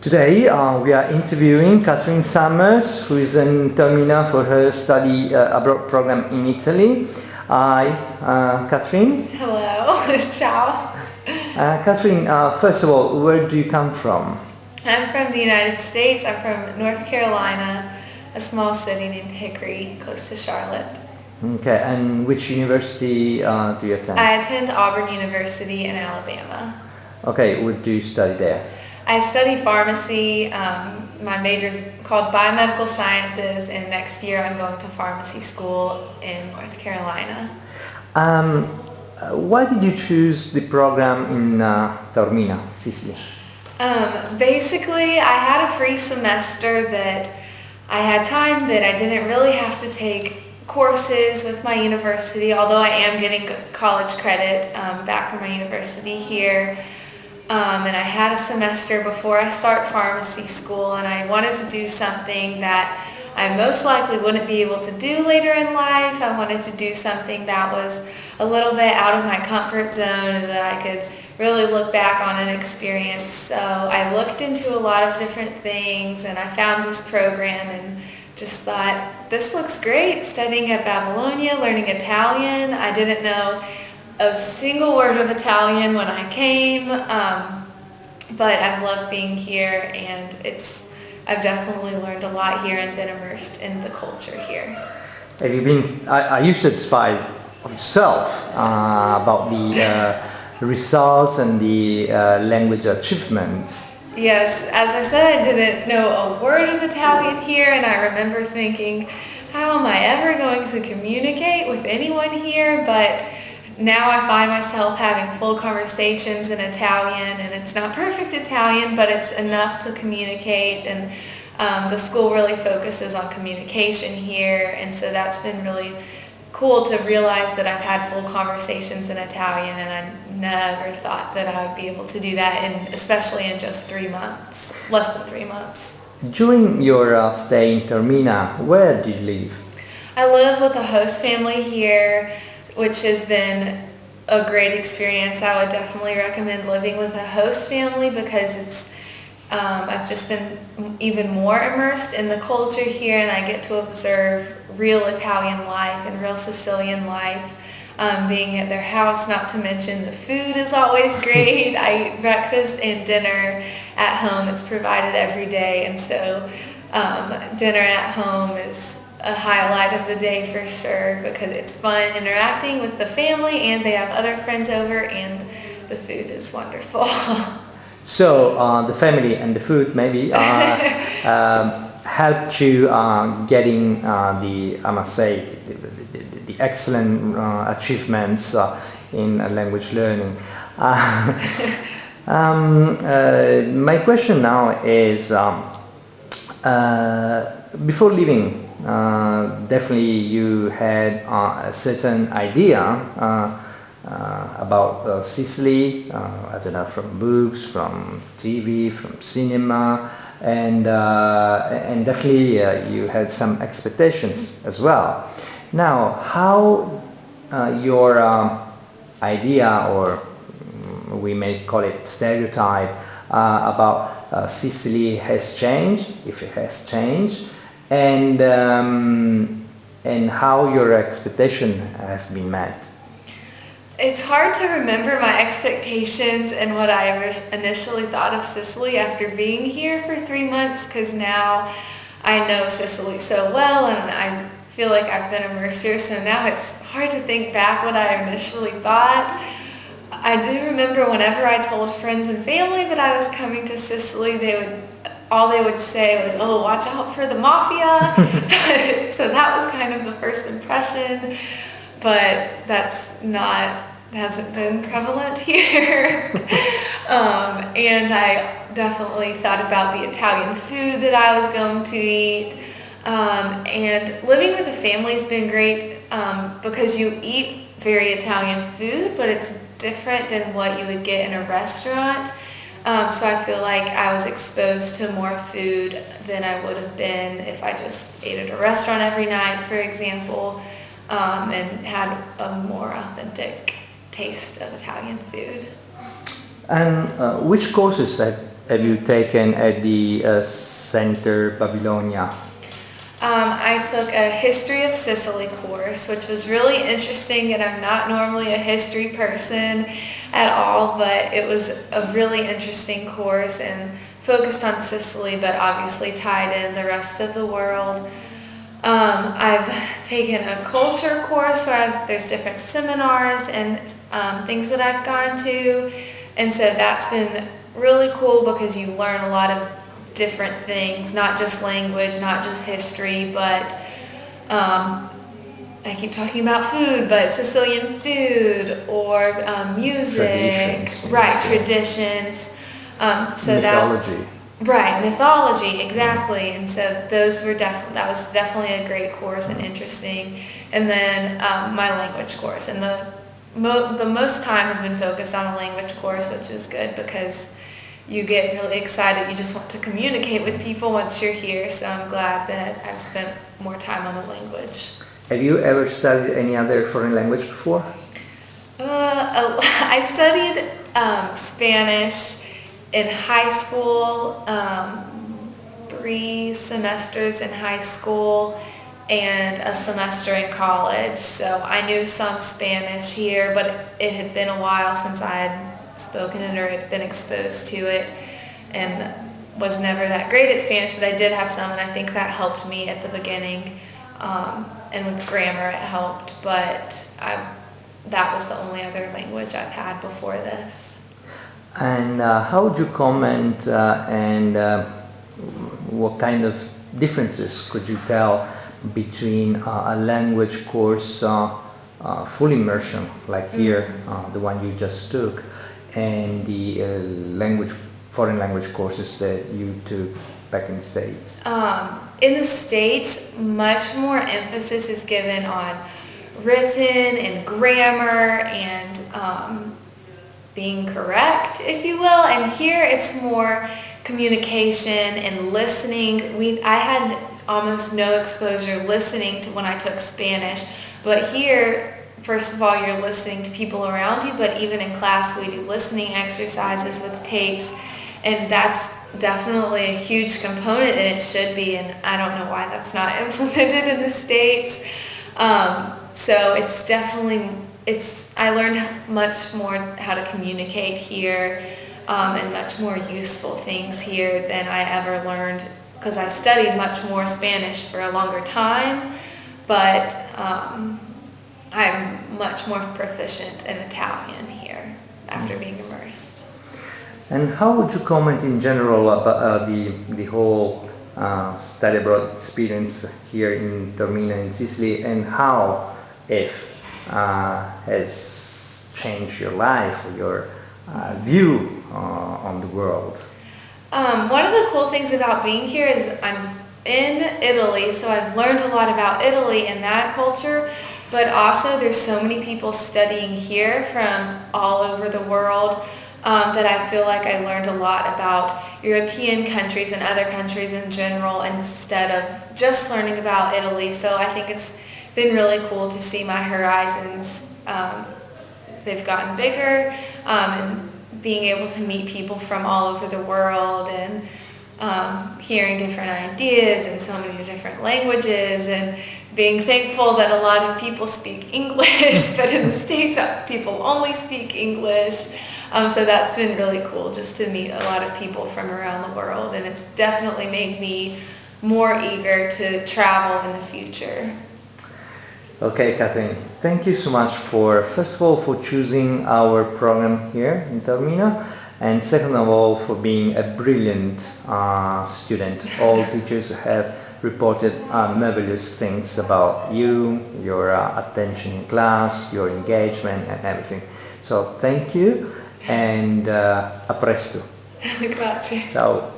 Today we are interviewing Katherine Summers, who is in Termina for her study abroad program in Italy. Hi, Katherine. Hello, ciao. Katherine, first of all, where do you come from? I'm from the United States. I'm from North Carolina, a small city named Hickory, close to Charlotte. Okay, and which university do you attend? I attend Auburn University in Alabama. Okay, what do you study there? I study pharmacy. My major is called Biomedical Sciences, and next year I'm going to pharmacy school in North Carolina. Why did you choose the program in Taormina, Sicily? Basically, I had a free semester that I had time that I didn't really have to take courses with my university, although I am getting college credit back from my university here. And I had a semester before I start pharmacy school, and I wanted to do something that I most likely wouldn't be able to do later in life. I wanted to do something that was a little bit out of my comfort zone and that I could really look back on and experience. So I looked into a lot of different things, and I found this program and just thought, this looks great, studying at Babylonia, learning Italian. I didn't know a single word of Italian when I came, but I've loved being here, and I've definitely learned a lot here and been immersed in the culture here. Have you been? Are you satisfied of yourself about the results and the language achievements? Yes, as I said, I didn't know a word of Italian here, and I remember thinking, how am I ever going to communicate with anyone here? But now I find myself having full conversations in Italian, and it's not perfect Italian, but it's enough to communicate, and the school really focuses on communication here, and so that's been really cool to realize that I've had full conversations in Italian, and I never thought that I would be able to do that, especially in just 3 months, less than 3 months. During your stay in Termina, where did you live? I live with a host family here, which has been a great experience. I would definitely recommend living with a host family because I've just been even more immersed in the culture here, and I get to observe real Italian life and real Sicilian life being at their house. Not to mention the food is always great. I eat breakfast and dinner at home. It's provided every day, and so dinner at home is a highlight of the day for sure because it's fun interacting with the family, and they have other friends over, and the food is wonderful. So the family and the food maybe helped you getting I must say, the excellent achievements in language learning. My question now is, before leaving, definitely you had a certain idea about Sicily, I don't know, from books, from TV, from cinema, and definitely you had some expectations as well. Now, how your idea, or we may call it stereotype, about Sicily has changed, if it has changed, and how your expectations have been met? It's hard to remember my expectations and what I initially thought of Sicily after being here for 3 months, because now I know Sicily so well and I feel like I've been immersed here, so now it's hard to think back what I initially thought. I do remember whenever I told friends and family that I was coming to Sicily, all they would say was, "Oh, watch out for the mafia." So that was kind of the first impression, but hasn't been prevalent here. And I definitely thought about the Italian food that I was going to eat. And living with a family has been great because you eat very Italian food, but it's different than what you would get in a restaurant. So I feel like I was exposed to more food than I would have been if I just ate at a restaurant every night, for example, and had a more authentic taste of Italian food. And which courses have you taken at the Center Babylonia? I took a History of Sicily course, which was really interesting, and I'm not normally a history person at all, but it was a really interesting course and focused on Sicily, but obviously tied in the rest of the world. I've taken a culture course where there's different seminars and things that I've gone to, and so that's been really cool because you learn a lot of different things, not just language, not just history, but I keep talking about food, but Sicilian food or music, traditions. Mythology. Mythology, exactly. And so that was definitely a great course and interesting. And then my language course, and the most time has been focused on a language course, which is good because you get really excited. You just want to communicate with people once you're here. So I'm glad that I've spent more time on the language. Have you ever studied any other foreign language before? I studied Spanish in high school, 3 semesters in high school and a semester in college. So I knew some Spanish here, but it had been a while since I had spoken it or had been exposed to it, and was never that great at Spanish, but I did have some, and I think that helped me at the beginning, and with grammar it helped, but that was the only other language I've had before this. And how would you comment and what kind of differences could you tell between a language course, full immersion, like here, the one you just took, and the foreign language courses that you took back in the States? In the States, much more emphasis is given on written and grammar and being correct, if you will. And here it's more communication and listening. I had almost no exposure listening to when I took Spanish, but here, first of all, you're listening to people around you, but even in class we do listening exercises with tapes, and that's definitely a huge component, and it should be, and I don't know why that's not implemented in the States. So it's definitely, I learned much more how to communicate here, and much more useful things here than I ever learned, because I studied much more Spanish for a longer time, but I'm much more proficient in Italian here after being immersed. And how would you comment in general about the whole study abroad experience here in Taormina in Sicily, and how, if has changed your life or your view on the world? One of the cool things about being here is I'm in Italy, so I've learned a lot about Italy and that culture, but also there's so many people studying here from all over the world that I feel like I learned a lot about European countries and other countries in general instead of just learning about Italy. So I think it's been really cool to see my horizons. They've gotten bigger, and being able to meet people from all over the world and hearing different ideas in so many different languages, and being thankful that a lot of people speak English, but in the States people only speak English. So that's been really cool just to meet a lot of people from around the world, and it's definitely made me more eager to travel in the future. Okay, Katherine, thank you so much for, first of all, for choosing our program here in Taormina, and second of all, for being a brilliant student. All teachers have reported marvelous things about you, your attention in class, your engagement and everything. So thank you, and a presto. Grazie. Ciao.